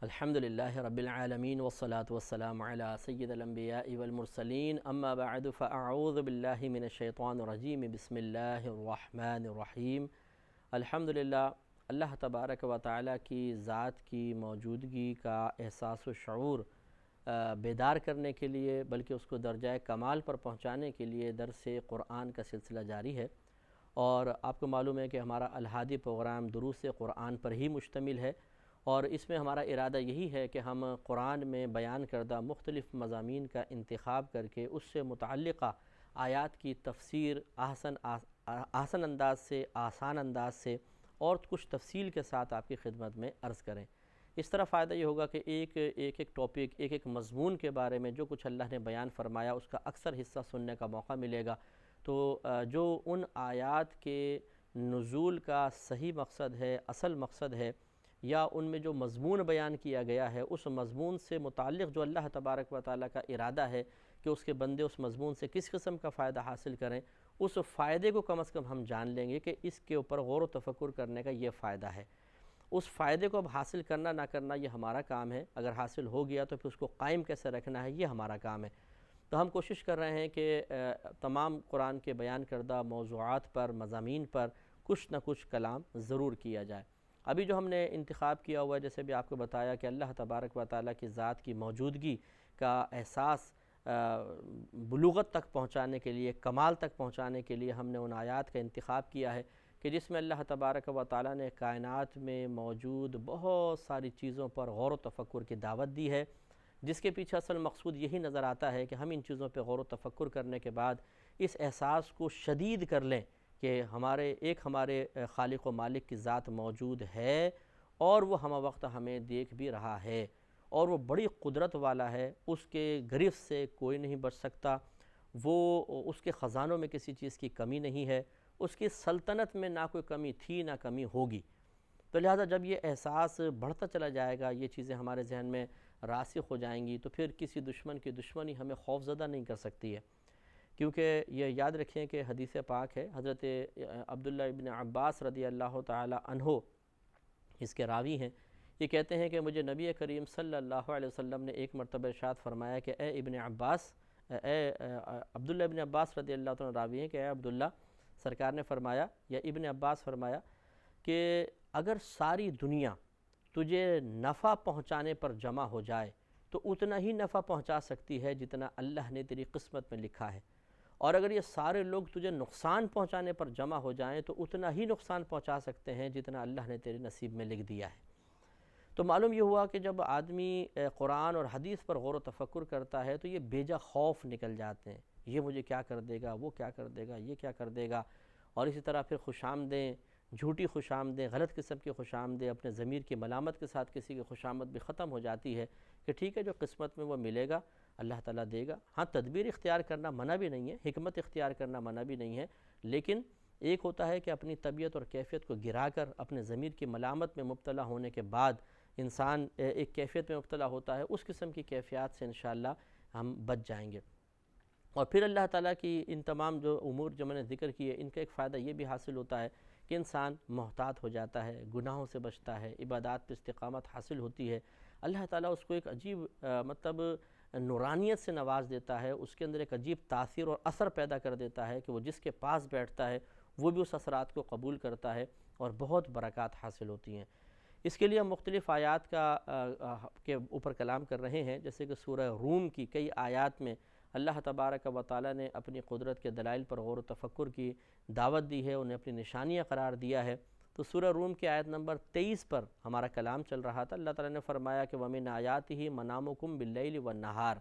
الحمدللہ رب العالمین والصلاة والسلام علی سید الانبیاء والمرسلین اما بعد فاعوذ باللہ من الشیطان الرجیم بسم اللہ الرحمن الرحیم۔ الحمدللہ اللہ تبارک و تعالیٰ کی ذات کی موجودگی کا احساس و شعور بیدار کرنے کے لیے بلکہ اس کو درجہ کمال پر پہنچانے کے لیے درس قرآن کا سلسلہ جاری ہے، اور آپ کو معلوم ہے کہ ہمارا الہادی پروگرام دروس قرآن پر ہی مشتمل ہے، اور اس میں ہمارا ارادہ یہی ہے کہ ہم قرآن میں بیان کردہ مختلف مضامین کا انتخاب کر کے اس سے متعلقہ آیات کی تفسیر آسان انداز سے اور کچھ تفصیل کے ساتھ آپ کی خدمت میں عرض کریں۔ اس طرح فائدہ یہ ہوگا کہ ایک ٹاپک ایک مضمون کے بارے میں جو کچھ اللہ نے بیان فرمایا اس کا اکثر حصہ سننے کا موقع ملے گا، تو جو ان آیات کے نزول کا صحیح مقصد ہے، اصل مقصد ہے، یا ان میں جو مضمون بیان کیا گیا ہے اس مضمون سے متعلق جو اللہ تبارک و تعالیٰ کا ارادہ ہے کہ اس کے بندے اس مضمون سے کس قسم کا فائدہ حاصل کریں، اس فائدے کو کم از کم ہم جان لیں گے کہ اس کے اوپر غور و تفکر کرنے کا یہ فائدہ ہے۔ اس فائدے کو اب حاصل کرنا نہ کرنا یہ ہمارا کام ہے، اگر حاصل ہو گیا تو پھر اس کو قائم کیسے رکھنا ہے یہ ہمارا کام ہے۔ تو ہم کوشش کر رہے ہیں کہ تمام قرآن کے بیان کردہ موضوعات پر، مضامین پر کچھ نہ کچھ کلام ضرور کیا جائے۔ ابھی جو ہم نے انتخاب کیا ہوا ہے، جیسے بھی آپ کو بتایا کہ اللہ تبارک و تعالیٰ کی ذات کی موجودگی کا احساس بلوغت تک پہنچانے کے لیے، کمال تک پہنچانے کے لیے ہم نے ان آیات کا انتخاب کیا ہے کہ جس میں اللہ تبارک و تعالیٰ نے کائنات میں موجود بہت ساری چیزوں پر غور و تفکر کی دعوت دی ہے، جس کے پیچھے اصل مقصود یہی نظر آتا ہے کہ ہم ان چیزوں پہ غور و تفکر کرنے کے بعد اس احساس کو شدید کر لیں کہ ہمارے خالق و مالک کی ذات موجود ہے، اور وہ ہمہ وقت ہمیں دیکھ بھی رہا ہے، اور وہ بڑی قدرت والا ہے، اس کے گرفت سے کوئی نہیں بچ سکتا، وہ اس کے خزانوں میں کسی چیز کی کمی نہیں ہے، اس کی سلطنت میں نہ کوئی کمی تھی نہ کمی ہوگی۔ تو لہذا جب یہ احساس بڑھتا چلا جائے گا، یہ چیزیں ہمارے ذہن میں راسخ ہو جائیں گی، تو پھر کسی دشمن کی دشمنی ہمیں خوفزدہ نہیں کر سکتی ہے، کیونکہ یہ یاد رکھیں کہ حدیث پاک ہے، حضرت عبداللہ ابن عباس رضی اللہ تعالی عنہ اس کے راوی ہیں، یہ کہتے ہیں کہ مجھے نبی کریم صلی اللہ علیہ وسلم نے ایک مرتبہ ارشاد فرمایا کہ اے عبداللہ ابن عباس رضی اللہ تعالی راوی ہیں کہ اے عبداللہ، سرکار نے فرمایا یا ابن عباس فرمایا کہ اگر ساری دنیا تجھے نفع پہنچانے پر جمع ہو جائے تو اتنا ہی نفع پہنچا سکتی ہے جتنا اللہ نے تیری قسمت میں لکھا ہے، اور اگر یہ سارے لوگ تجھے نقصان پہنچانے پر جمع ہو جائیں تو اتنا ہی نقصان پہنچا سکتے ہیں جتنا اللہ نے تیرے نصیب میں لکھ دیا ہے۔ تو معلوم یہ ہوا کہ جب آدمی قرآن اور حدیث پر غور و تفکر کرتا ہے تو یہ بیجا خوف نکل جاتے ہیں، یہ مجھے کیا کر دے گا، وہ کیا کر دے گا، یہ کیا کر دے گا، اور اسی طرح پھر خوش آمدیں، جھوٹی خوش آمدیں، غلط قسم کی خوش آمدیں، اپنے ضمیر کی ملامت کے ساتھ کسی کی خوش آمد بھی ختم ہو جاتی ہے کہ ٹھیک ہے جو قسمت میں وہ ملے گا اللہ تعالیٰ دے گا۔ ہاں، تدبیر اختیار کرنا منع بھی نہیں ہے، حکمت اختیار کرنا منع بھی نہیں ہے، لیکن ایک ہوتا ہے کہ اپنی طبیعت اور کیفیت کو گرا کر اپنے ضمیر کی ملامت میں مبتلا ہونے کے بعد انسان ایک کیفیت میں مبتلا ہوتا ہے، اس قسم کی کیفیات سے انشاءاللہ ہم بچ جائیں گے۔ اور پھر اللہ تعالیٰ کی ان تمام جو امور جو میں نے ذکر کیے، ان کا ایک فائدہ یہ بھی حاصل ہوتا ہے کہ انسان محتاط ہو جاتا ہے، گناہوں سے بچتا ہے، عبادات پہ استقامت حاصل ہوتی ہے، اللہ تعالیٰ اس کو ایک عجیب نورانیت سے نواز دیتا ہے، اس کے اندر ایک عجیب تاثیر اور اثر پیدا کر دیتا ہے کہ وہ جس کے پاس بیٹھتا ہے وہ بھی اس اثرات کو قبول کرتا ہے، اور بہت برکات حاصل ہوتی ہیں۔ اس کے لیے ہم مختلف آیات کے اوپر کلام کر رہے ہیں، جیسے کہ سورہ روم کی کئی آیات میں اللہ تبارک و تعالیٰ نے اپنی قدرت کے دلائل پر غور و تفکر کی دعوت دی ہے، انہیں اپنی نشانیاں قرار دیا ہے۔ تو سورہ روم کی آیت نمبر 23 پر ہمارا کلام چل رہا تھا۔ اللہ تعالیٰ نے فرمایا کہ وَمِنْ آیَاتِهِ مَنَامُكُمْ بِاللَّيْلِ وَالنَّهَارِ،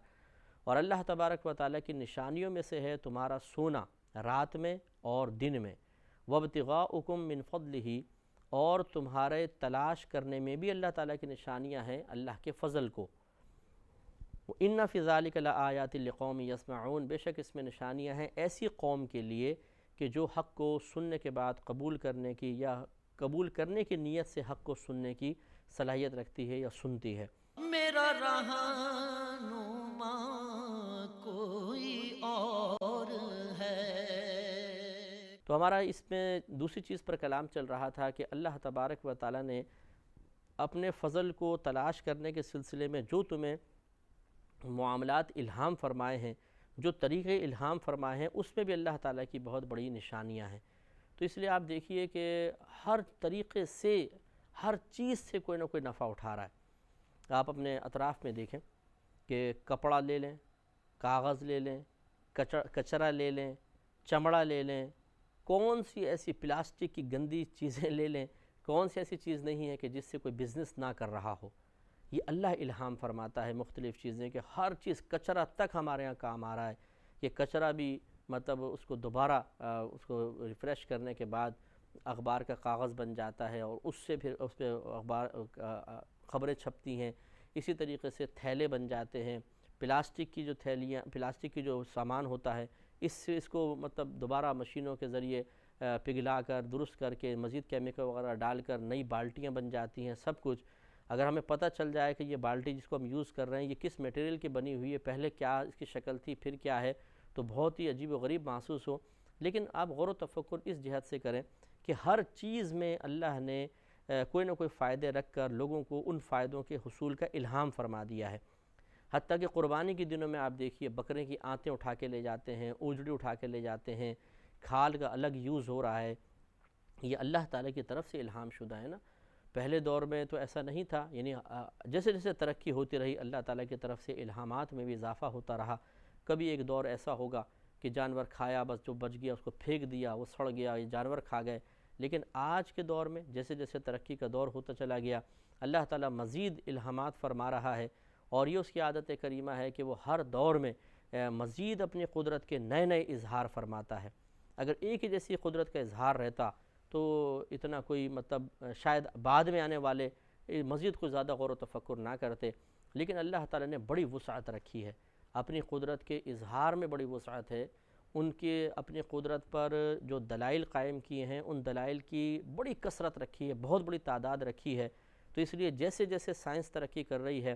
اور اللہ تبارک و تعالیٰ کی نشانیوں میں سے ہے تمہارا سونا رات میں اور دن میں، وَابْتِغَاؤُكُمْ مِنْ فَضْلِهِ، اور تمہارے تلاش کرنے میں بھی اللہ تعالیٰ کی نشانیاں ہیں اللہ کے فضل کو۔ وَإِنَّ فِي ذَلِكَ لَآيَاتٍ لِقَوْمٍ يَسْمَعُونَ، بے شک اس میں نشانیاں ہیں ایسی قوم کے لیے کہ جو حق کو سننے کے بعد قبول کرنے کی یا قبول کرنے کی نیت سے حق کو سننے کی صلاحیت رکھتی ہے یا سنتی ہے۔ میرا رہنما کوئی اور ہے۔ تو ہمارا اس میں دوسری چیز پر کلام چل رہا تھا کہ اللہ تبارک و تعالیٰ نے اپنے فضل کو تلاش کرنے کے سلسلے میں جو تمہیں معاملات الہام فرمائے ہیں، جو طریقے الہام فرمائے ہیں، اس میں بھی اللہ تعالیٰ کی بہت بڑی نشانیاں ہیں۔ تو اس لیے آپ دیکھیے کہ ہر طریقے سے، ہر چیز سے کوئی نہ کوئی نفع اٹھا رہا ہے۔ آپ اپنے اطراف میں دیکھیں کہ کپڑا لے لیں، کاغذ لے لیں، کچرا لے لیں، چمڑا لے لیں، کون سی ایسی پلاسٹک کی گندی چیزیں لے لیں، کون سی ایسی چیز نہیں ہے کہ جس سے کوئی بزنس نہ کر رہا ہو۔ یہ اللہ الہام فرماتا ہے مختلف چیزیں کہ ہر چیز، کچرا تک ہمارے ہاں کام آ رہا ہے۔ یہ کچرا بھی مطلب اس کو دوبارہ اس کو ریفریش کرنے کے بعد اخبار کا کاغذ بن جاتا ہے، اور اس سے پھر اس پہ خبریں چھپتی ہیں۔ اسی طریقے سے تھیلے بن جاتے ہیں، پلاسٹک کی جو تھیلیاں، پلاسٹک کی جو سامان ہوتا ہے، اس کو مطلب دوبارہ مشینوں کے ذریعے پگھلا کر، درست کر کے، مزید کیمیکل وغیرہ ڈال کر نئی بالٹیاں بن جاتی ہیں۔ سب کچھ اگر ہمیں پتہ چل جائے کہ یہ بالٹی جس کو ہم یوز کر رہے ہیں یہ کس میٹیریل کی بنی ہوئی ہے، پہلے کیا اس کی شکل تھی، پھر کیا ہے، تو بہت ہی عجیب و غریب محسوس ہو۔ لیکن آپ غور و تفکر اس جہت سے کریں کہ ہر چیز میں اللہ نے کوئی نہ کوئی فائدے رکھ کر لوگوں کو ان فائدوں کے حصول کا الہام فرما دیا ہے۔ حتیٰ کہ قربانی کے دنوں میں آپ دیکھیے بکرے کی آنتیں اٹھا کے لے جاتے ہیں، اوجڑی اٹھا کے لے جاتے ہیں، کھال کا الگ یوز ہو رہا ہے۔ یہ اللہ تعالیٰ کی طرف سے الہام شدہ ہے نا۔ پہلے دور میں تو ایسا نہیں تھا، یعنی جیسے جیسے ترقی ہوتی رہی اللہ تعالیٰ کی طرف سے الہامات میں بھی اضافہ ہوتا رہا۔ کبھی ایک دور ایسا ہوگا کہ جانور کھایا، بس جو بچ گیا اس کو پھینک دیا، وہ سڑ گیا، یہ جانور کھا گئے۔ لیکن آج کے دور میں جیسے جیسے ترقی کا دور ہوتا چلا گیا، اللہ تعالیٰ مزید الہامات فرما رہا ہے، اور یہ اس کی عادت کریمہ ہے کہ وہ ہر دور میں مزید اپنی قدرت کے نئے نئے اظہار فرماتا ہے۔ اگر ایک ہی جیسی قدرت کا اظہار رہتا تو اتنا کوئی مطلب شاید بعد میں آنے والے مزید کوئی زیادہ غور و تفکر نہ کرتے، لیکن اللہ تعالیٰ نے بڑی وسعت رکھی ہے، اپنی قدرت کے اظہار میں بڑی وسعت ہے۔ ان کے اپنی قدرت پر جو دلائل قائم کیے ہیں، ان دلائل کی بڑی کثرت رکھی ہے، بہت بڑی تعداد رکھی ہے۔ تو اس لیے جیسے جیسے سائنس ترقی کر رہی ہے،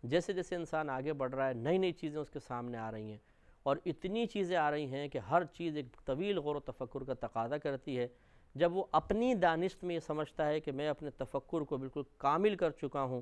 جیسے جیسے انسان آگے بڑھ رہا ہے، نئی نئی چیزیں اس کے سامنے آ رہی ہیں، اور اتنی چیزیں آ رہی ہیں کہ ہر چیز ایک طویل غور و تفکر کا تقاضا کرتی ہے۔ جب وہ اپنی دانست میں یہ سمجھتا ہے کہ میں اپنے تفکر کو بالکل کامل کر چکا ہوں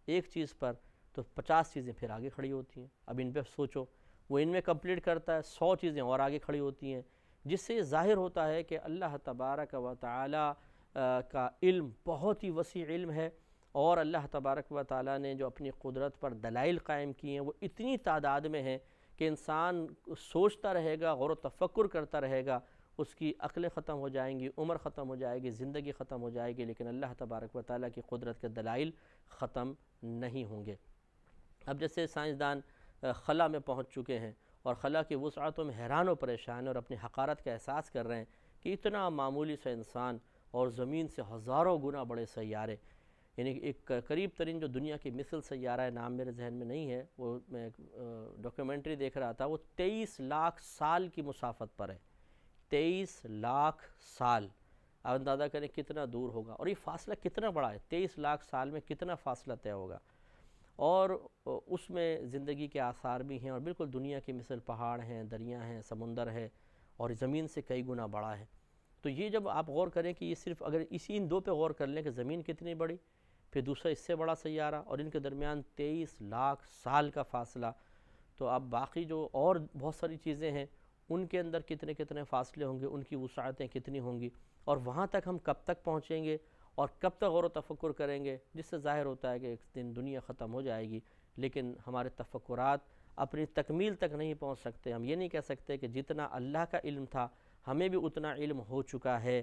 ایک چیز پر، تو 50 چیزیں پھر آگے کھڑی ہوتی ہیں۔ اب ان پہ سوچو، وہ ان میں کمپلیٹ کرتا ہے، 100 چیزیں اور آگے کھڑی ہوتی ہیں، جس سے یہ ظاہر ہوتا ہے کہ اللہ تبارک و تعالی کا علم بہت ہی وسیع علم ہے، اور اللہ تبارک و تعالی نے جو اپنی قدرت پر دلائل قائم کی ہیں وہ اتنی تعداد میں ہیں کہ انسان سوچتا رہے گا، غور و تفکر کرتا رہے گا، اس کی عقلیں ختم ہو جائیں گی، عمر ختم ہو جائے گی، زندگی ختم ہو جائے گی، لیکن اللہ تبارک و تعالیٰ کی قدرت کے دلائل ختم نہیں ہوں گے۔ اب جیسے سائنسدان خلا میں پہنچ چکے ہیں اور خلا کی وسعتوں میں حیران و پریشان اور اپنی حقارت کا احساس کر رہے ہیں کہ اتنا معمولی سا انسان اور زمین سے ہزاروں گنا بڑے سیارے، یعنی ایک قریب ترین جو دنیا کی مثل سیارہ ہے، نام میرے ذہن میں نہیں ہے، وہ میں ڈاکیومنٹری دیکھ رہا تھا، وہ 23 لاکھ سال کی مسافت پر ہے۔ 23 لاکھ سال، آپ اندازہ کریں کتنا دور ہوگا، اور یہ فاصلہ کتنا بڑا ہے، 23 لاکھ سال میں کتنا فاصلہ طے ہوگا، اور اس میں زندگی کے آثار بھی ہیں، اور بالکل دنیا کی مثل پہاڑ ہیں، دریا ہیں، سمندر ہے، اور زمین سے کئی گنا بڑا ہے۔ تو یہ جب آپ غور کریں کہ یہ صرف اگر ان دو پہ غور کر لیں کہ زمین کتنی بڑی، پھر دوسرا اس سے بڑا سیارہ، اور ان کے درمیان 23 لاکھ سال کا فاصلہ، تو اب باقی جو اور بہت ساری چیزیں ہیں ان کے اندر کتنے کتنے فاصلے ہوں گے، ان کی وسعتیں کتنی ہوں گی، اور وہاں تک ہم کب تک پہنچیں گے اور کب تک غور و تفکر کریں گے، جس سے ظاہر ہوتا ہے کہ ایک دن دنیا ختم ہو جائے گی، لیکن ہمارے تفکرات اپنی تکمیل تک نہیں پہنچ سکتے۔ ہم یہ نہیں کہہ سکتے کہ جتنا اللہ کا علم تھا ہمیں بھی اتنا علم ہو چکا ہے،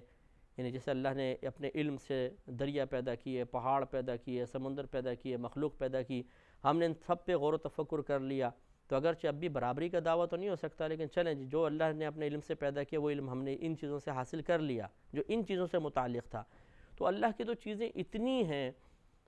یعنی جیسے اللہ نے اپنے علم سے دریا پیدا کیے، پہاڑ پیدا کیے، سمندر پیدا کیے، مخلوق پیدا کی، ہم نے ان سب پہ غور و تفکر کر لیا، تو اگرچہ اب بھی برابری کا دعویٰ تو نہیں ہو سکتا، لیکن چلیں جی، جو اللہ نے اپنے علم سے پیدا کیا وہ علم ہم نے ان چیزوں سے حاصل کر لیا جو ان چیزوں سے متعلق تھا۔ تو اللہ کی تو چیزیں اتنی ہیں،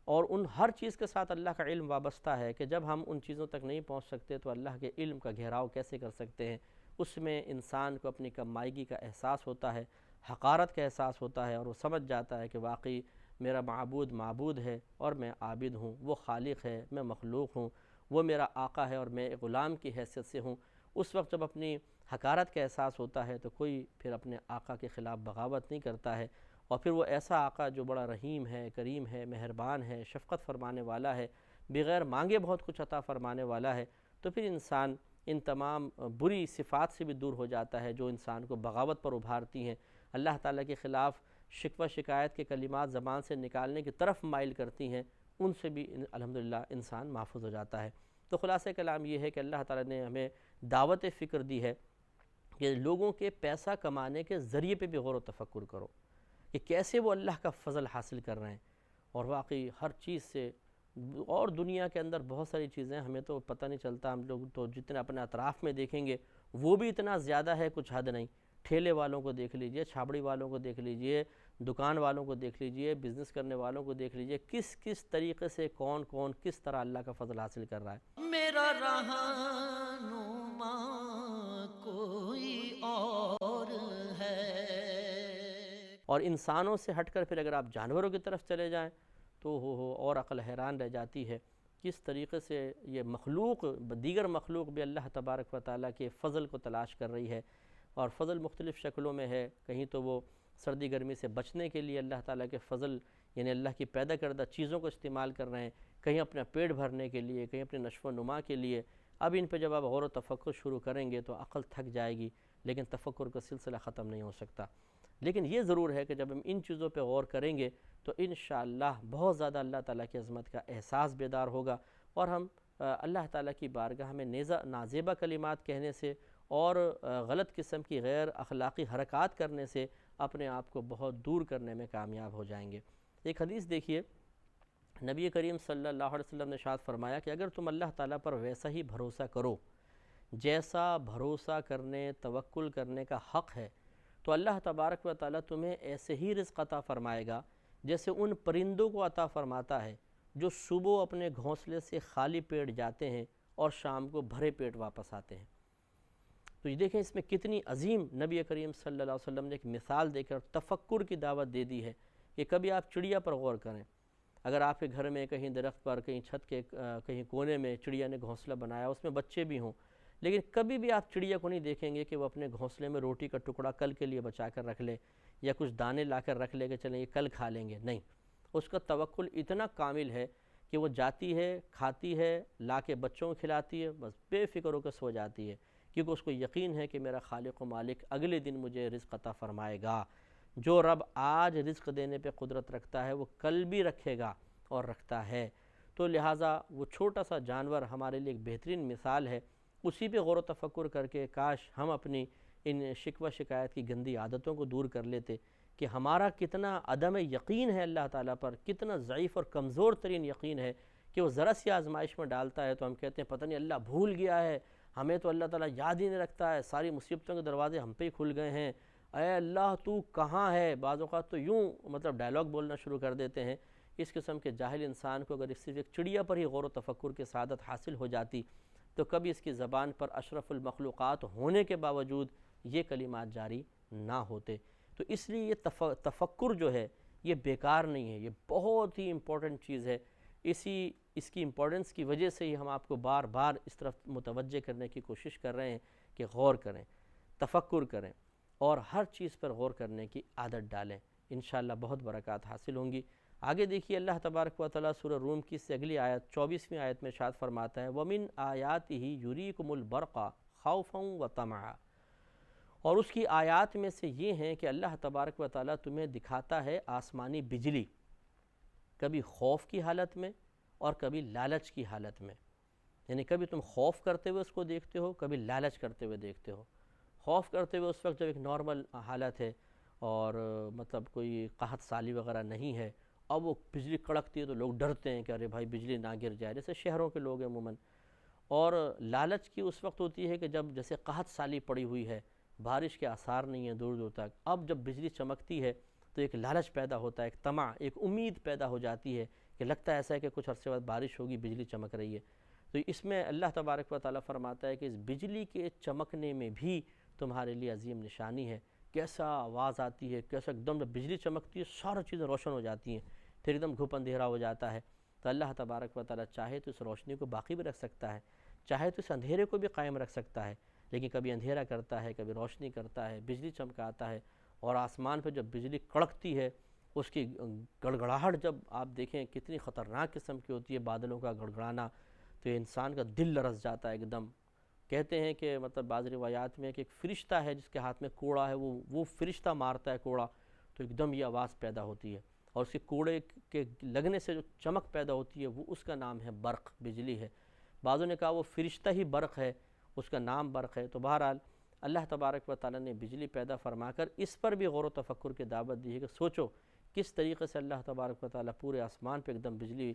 اور ان ہر چیز کے ساتھ اللہ کا علم وابستہ ہے کہ جب ہم ان چیزوں تک نہیں پہنچ سکتے تو اللہ کے علم کا گہراؤ کیسے کر سکتے ہیں۔ اس میں انسان کو اپنی کم مائگی کا احساس ہوتا ہے، حقارت کا احساس ہوتا ہے، اور وہ سمجھ جاتا ہے کہ واقعی میرا معبود معبود ہے اور میں عابد ہوں، وہ خالق ہے، میں مخلوق ہوں، وہ میرا آقا ہے اور میں ایک غلام کی حیثیت سے ہوں۔ اس وقت جب اپنی حقارت کا احساس ہوتا ہے تو کوئی پھر اپنے آقا کے خلاف بغاوت نہیں کرتا ہے، اور پھر وہ ایسا آقا جو بڑا رحیم ہے، کریم ہے، مہربان ہے، شفقت فرمانے والا ہے، بغیر مانگے بہت کچھ عطا فرمانے والا ہے، تو پھر انسان ان تمام بری صفات سے بھی دور ہو جاتا ہے جو انسان کو بغاوت پر ابھارتی ہیں، اللہ تعالیٰ کے خلاف شکوہ شکایت کے کلمات زبان سے نکالنے کی طرف مائل کرتی ہیں، ان سے بھی الحمدللہ انسان محفوظ ہو جاتا ہے۔ تو خلاصہ کلام یہ ہے کہ اللہ تعالیٰ نے ہمیں دعوت فکر دی ہے کہ لوگوں کے پیسہ کمانے کے ذریعے پہ بھی غور و تفکر کرو کہ کیسے وہ اللہ کا فضل حاصل کر رہے ہیں، اور واقعی ہر چیز سے، اور دنیا کے اندر بہت ساری چیزیں ہمیں تو پتہ نہیں چلتا، ہم لوگ تو جتنے اپنے اطراف میں دیکھیں گے وہ بھی اتنا زیادہ ہے کچھ حد نہیں۔ ٹھیلے والوں کو دیکھ لیجئے، چھابڑی والوں کو دیکھ لیجئے، دکان والوں کو دیکھ لیجئے، بزنس کرنے والوں کو دیکھ لیجئے، کس کس طریقے سے کون کون کس طرح اللہ کا فضل حاصل کر رہا ہے۔ میرا رہنما کوئی اور ہے۔ اور انسانوں سے ہٹ کر پھر اگر آپ جانوروں کی طرف چلے جائیں تو اور عقل حیران رہ جاتی ہے کس طریقے سے یہ مخلوق، دیگر مخلوق بھی اللہ تبارک و تعالیٰ کے فضل کو تلاش کر رہی ہے، اور فضل مختلف شکلوں میں ہے۔ کہیں تو وہ سردی گرمی سے بچنے کے لیے اللہ تعالیٰ کے فضل یعنی اللہ کی پیدا کردہ چیزوں کو استعمال کر رہے ہیں، کہیں اپنا پیٹ بھرنے کے لیے، کہیں اپنے نشو و نما کے لیے۔ اب ان پہ جب آپ غور و تفکر شروع کریں گے تو عقل تھک جائے گی، لیکن تفکر کا سلسلہ ختم نہیں ہو سکتا۔ لیکن یہ ضرور ہے کہ جب ہم ان چیزوں پہ غور کریں گے تو انشاءاللہ بہت زیادہ اللہ تعالیٰ کی عظمت کا احساس بیدار ہوگا، اور ہم اللہ تعالیٰ کی بارگاہ میں نازیبہ کلمات کہنے سے اور غلط قسم کی غیر اخلاقی حرکات کرنے سے اپنے آپ کو بہت دور کرنے میں کامیاب ہو جائیں گے۔ ایک حدیث دیکھیے، نبی کریم صلی اللہ علیہ وسلم نے ارشاد فرمایا کہ اگر تم اللہ تعالیٰ پر ویسا ہی بھروسہ کرو جیسا بھروسہ کرنے، توکل کرنے کا حق ہے، تو اللہ تبارک و تعالیٰ تمہیں ایسے ہی رزق عطا فرمائے گا جیسے ان پرندوں کو عطا فرماتا ہے جو صبح اپنے گھونسلے سے خالی پیٹ جاتے ہیں اور شام کو بھرے پیٹ واپس آتے ہیں۔ تو یہ دیکھیں اس میں کتنی عظیم نبی کریم صلی اللہ علیہ وسلم نے ایک مثال دے کر تفکر کی دعوت دے دی ہے کہ کبھی آپ چڑیا پر غور کریں۔ اگر آپ کے گھر میں کہیں درخت پر، کہیں چھت کے کہیں کونے میں چڑیا نے گھونسلہ بنایا، اس میں بچے بھی ہوں، لیکن کبھی بھی آپ چڑیا کو نہیں دیکھیں گے کہ وہ اپنے گھونسلے میں روٹی کا ٹکڑا کل کے لیے بچا کر رکھ لے یا کچھ دانے لا کر رکھ لے کہ چلیں یہ کل کھا لیں گے۔ نہیں، اس کا توکل اتنا کامل ہے کہ وہ جاتی ہے، کھاتی ہے، لا کے بچوں کو کھلاتی ہے، بس بے فکر ہو کے سو جاتی ہے، کیونکہ اس کو یقین ہے کہ میرا خالق و مالک اگلے دن مجھے رزق عطا فرمائے گا۔ جو رب آج رزق دینے پہ قدرت رکھتا ہے وہ کل بھی رکھے گا اور رکھتا ہے۔ تو لہٰذا وہ چھوٹا سا جانور ہمارے لیے ایک بہترین مثال ہے، اسی پہ غور و تفکر کر کے کاش ہم اپنی ان شکوہ شکایت کی گندی عادتوں کو دور کر لیتے کہ ہمارا کتنا عدم یقین ہے اللہ تعالیٰ پر، کتنا ضعیف اور کمزور ترین یقین ہے کہ وہ ذرا سی آزمائش میں ڈالتا ہے تو ہم کہتے ہیں پتہ نہیں اللہ بھول گیا ہے، ہمیں تو اللہ تعالیٰ یاد ہی نہیں رکھتا ہے، ساری مصیبتوں کے دروازے ہم پہ ہی کھل گئے ہیں، اے اللہ تو کہاں ہے۔ بعض اوقات تو یوں ڈائلاگ بولنا شروع کر دیتے ہیں۔ اس قسم کے جاہل انسان کو اگر صرف ایک چڑیا پر ہی غور و تفکر کی سعادت حاصل ہو جاتی تو کبھی اس کی زبان پر اشرف المخلوقات ہونے کے باوجود یہ کلمات جاری نہ ہوتے۔ تو اس لیے یہ تفکر جو ہے یہ بیکار نہیں ہے، یہ بہت ہی امپورٹنٹ چیز ہے۔ اس کی امپورٹنس کی وجہ سے ہی ہم آپ کو بار بار اس طرف متوجہ کرنے کی کوشش کر رہے ہیں کہ غور کریں، تفکر کریں اور ہر چیز پر غور کرنے کی عادت ڈالیں، انشاءاللہ بہت برکات حاصل ہوں گی۔ آگے دیکھیے اللہ تبارک و تعالیٰ سورہ روم کی سے اگلی آیت 24ویں آیت میں ارشاد فرماتا ہے وَمِنْ آیَاتِهِ يُرِيكُمُ الْبَرْقَ خَوْفًا وَطَمَعًا، اور اس کی آیات میں سے یہ ہیں کہ اللہ تبارک و تعالیٰ تمہیں دکھاتا ہے آسمانی بجلی، کبھی خوف کی حالت میں اور کبھی لالچ کی حالت میں، یعنی کبھی تم خوف کرتے ہوئے اس کو دیکھتے ہو، کبھی لالچ کرتے ہوئے دیکھتے ہو۔ خوف کرتے ہوئے اس وقت جب ایک نارمل حالت ہے اور کوئی قحط سالی وغیرہ نہیں ہے، اب وہ بجلی کڑکتی ہے تو لوگ ڈرتے ہیں کہ ارے بھائی بجلی نہ گر جائے، جیسے شہروں کے لوگ عموماً۔ اور لالچ کی اس وقت ہوتی ہے کہ جب جیسے قحط سالی پڑی ہوئی ہے، بارش کے آثار نہیں ہیں دور دور تک، اب جب بجلی چمکتی ہے تو ایک لالچ پیدا ہوتا ہے، ایک طمع، ایک امید پیدا ہو جاتی ہے کہ لگتا ہے ایسا ہے کہ کچھ عرصے بعد بارش ہوگی، بجلی چمک رہی ہے۔ تو اس میں اللہ تبارک و تعالیٰ فرماتا ہے کہ اس بجلی کے چمکنے میں بھی تمہارے لیے عظیم نشانی ہے۔ کیسا آواز آتی ہے، کیسا ایک دم جب بجلی چمکتی ہے ساری چیزیں روشن ہو جاتی ہیں، پھر ایک دم گھپ اندھیرا ہو جاتا ہے۔ تو اللہ تبارک و تعالیٰ چاہے تو اس روشنی کو باقی بھی رکھ سکتا ہے، چاہے تو اس اندھیرے کو بھی قائم رکھ سکتا ہے، لیکن کبھی اندھیرا کرتا ہے، کبھی روشنی کرتا ہے، بجلی چمکاتا ہے، اور آسمان پہ جب بجلی کڑکتی ہے اس کی گڑگڑاہٹ جب آپ دیکھیں کتنی خطرناک قسم کی ہوتی ہے، بادلوں کا گڑگڑانا، تو انسان کا دل لرز جاتا ہے ایک دم۔ کہتے ہیں کہ مطلب بعض روایات میں کہ ایک فرشتہ ہے جس کے ہاتھ میں کوڑا ہے، وہ فرشتہ مارتا ہے کوڑا تو ایک دم یہ آواز پیدا ہوتی ہے، اور اس کے کوڑے کے لگنے سے جو چمک پیدا ہوتی ہے وہ اس کا نام ہے برق، بجلی ہے۔ بعضوں نے کہا وہ فرشتہ ہی برق ہے، اس کا نام برق ہے۔ تو بہرحال اللہ تبارک و تعالیٰ نے بجلی پیدا فرما کر اس پر بھی غور و تفکر کی دعوت دی ہے کہ سوچو کس طریقے سے اللہ تبارک و تعالیٰ پورے آسمان پہ ایک دم بجلی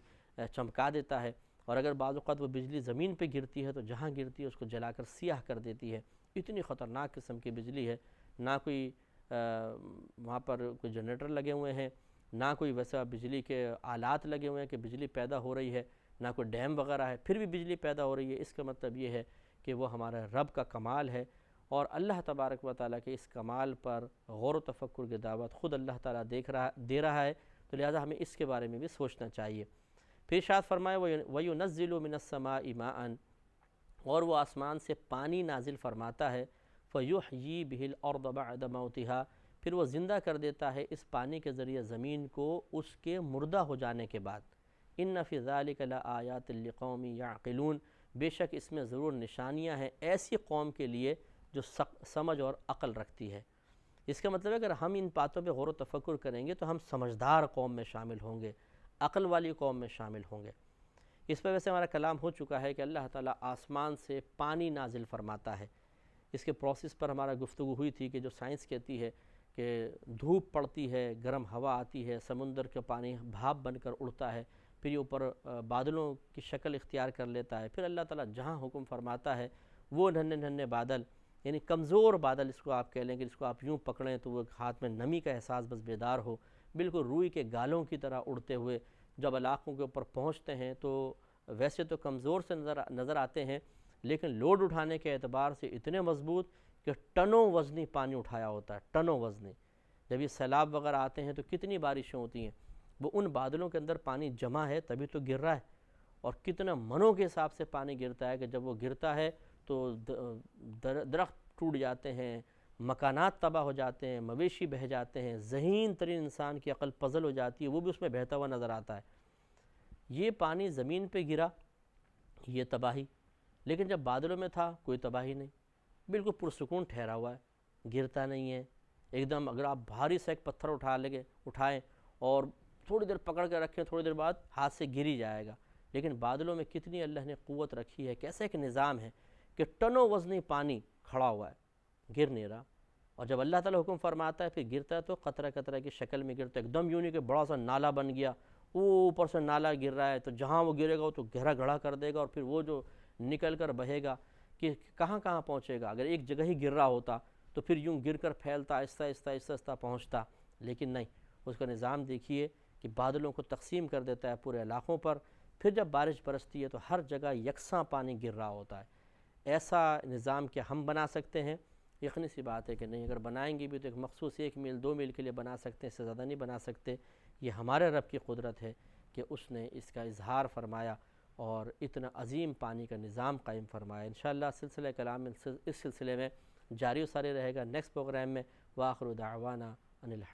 چمکا دیتا ہے، اور اگر بعض اوقات وہ بجلی زمین پہ گرتی ہے تو جہاں گرتی ہے اس کو جلا کر سیاہ کر دیتی ہے۔ اتنی خطرناک قسم کی بجلی ہے، نہ کوئی وہاں پر کوئی جنریٹر لگے ہوئے ہیں، نہ کوئی ویسا بجلی کے آلات لگے ہوئے ہیں کہ بجلی پیدا ہو رہی ہے، نہ کوئی ڈیم وغیرہ ہے، پھر بھی بجلی پیدا ہو رہی ہے۔ اس کا مطلب یہ ہے کہ وہ ہمارے رب کا کمال ہے، اور اللہ تبارک و تعالیٰ کے اس کمال پر غور و تفکر کی دعوت خود اللہ تعالیٰ دے رہا ہے، تو لہٰذا ہمیں اس کے بارے میں بھی سوچنا چاہیے۔ پھر ارشاد فرمائے وَيُنَزِّلُ مِنَ السَّمَاءِ مَاءً، اور وہ آسمان سے پانی نازل فرماتا ہے، فَيُحْيِي بِهِ الْأَرْضَ بَعْدَ مَوْتِهَا، پھر وہ زندہ کر دیتا ہے اس پانی کے ذریعے زمین کو اس کے مردہ ہو جانے کے بعد۔ إِنَّ فِي ذَلِكَ لَآيَاتٍ لِقَوْمٍ يَعْقِلُونَ، بے شک اس میں ضرور نشانیاں ہیں ایسی قوم کے لیے جو سمجھ اور عقل رکھتی ہے۔ اس کا مطلب ہے اگر ہم ان باتوں پہ غور و تفکر کریں گے تو ہم سمجھدار قوم میں شامل ہوں گے، عقل والی قوم میں شامل ہوں گے۔ اس پہ ویسے ہمارا کلام ہو چکا ہے کہ اللہ تعالیٰ آسمان سے پانی نازل فرماتا ہے۔ اس کے پروسیس پر ہمارا گفتگو ہوئی تھی کہ جو سائنس کہتی ہے کہ دھوپ پڑتی ہے، گرم ہوا آتی ہے، سمندر کا پانی بھاپ بن کر اڑتا ہے، پھر یہ اوپر بادلوں کی شکل اختیار کر لیتا ہے، پھر اللہ تعالیٰ جہاں حکم فرماتا ہے وہ ننھے ننھے بادل، یعنی کمزور بادل اس کو آپ کہہ لیں کہ جس کو آپ یوں پکڑیں تو وہ ہاتھ میں نمی کا احساس بس بیدار ہو، بالکل روئی کے گالوں کی طرح اڑتے ہوئے جب علاقوں کے اوپر پہنچتے ہیں تو ویسے تو کمزور سے نظر آتے ہیں، لیکن لوڈ اٹھانے کے اعتبار سے اتنے مضبوط کہ ٹنوں وزنی پانی اٹھایا ہوتا ہے، ٹنوں وزنی۔ جب یہ سیلاب وغیرہ آتے ہیں تو کتنی بارشیں ہوتی ہیں، وہ ان بادلوں کے اندر پانی جمع ہے تبھی تو گر رہا ہے، اور کتنا منوں کے حساب سے پانی گرتا ہے کہ جب وہ گرتا ہے تو درخت ٹوٹ جاتے ہیں، مکانات تباہ ہو جاتے ہیں، مویشی بہہ جاتے ہیں، ذہین ترین انسان کی عقل پزل ہو جاتی ہے، وہ بھی اس میں بہتا ہوا نظر آتا ہے۔ یہ پانی زمین پہ گرا، یہ تباہی، لیکن جب بادلوں میں تھا کوئی تباہی نہیں، بالکل پرسکون ٹھہرا ہوا ہے، گرتا نہیں ہے ایک دم۔ اگر آپ بھاری سا ایک پتھر اٹھائیں اور تھوڑی دیر پکڑ کے رکھیں، تھوڑی دیر بعد ہاتھ سے گر ہی جائے گا، لیکن بادلوں میں کتنی اللہ نے قوت رکھی ہے، کیسا ایک نظام ہے کہ ٹنوں وزنی پانی کھڑا ہوا ہے، گر نہیں رہا، اور جب اللہ تعالیٰ حکم فرماتا ہے پھر گرتا ہے تو قطرہ قطرہ کی شکل میں گرتا ہے، ایک دم یوں نہیں کہ بڑا سا نالا بن گیا، اوپر سے نالا گر رہا ہے تو جہاں وہ گرے گا وہ تو گہرا گڑھا کر دے گا، اور پھر وہ جو نکل کر بہے گا کہ کہاں کہاں پہنچے گا۔ اگر ایک جگہ ہی گر رہا ہوتا تو پھر یوں گر کر پھیلتا، آہستہ آہستہ آہستہ آہستہ پہنچتا، لیکن نہیں، اس کا نظام دیکھیے کہ بادلوں کو تقسیم کر دیتا ہے پورے علاقوں پر، پھر جب بارش برستی ہے تو ہر جگہ یکساں پانی گر رہا ہوتا ہے۔ ایسا نظام کیا ہم بنا سکتے ہیں؟ یقینی سی بات ہے کہ نہیں، اگر بنائیں گے بھی تو ایک مخصوص 1 میل 2 میل کے لیے بنا سکتے ہیں، اس سے زیادہ نہیں بنا سکتے۔ یہ ہمارے رب کی قدرت ہے کہ اس نے اس کا اظہار فرمایا اور اتنا عظیم پانی کا نظام قائم فرمایا۔ انشاءاللہ سلسلہ کلام اس سلسلے میں جاری و ساری رہے گا نیکسٹ پروگرام میں۔ وآخر دعوانا ان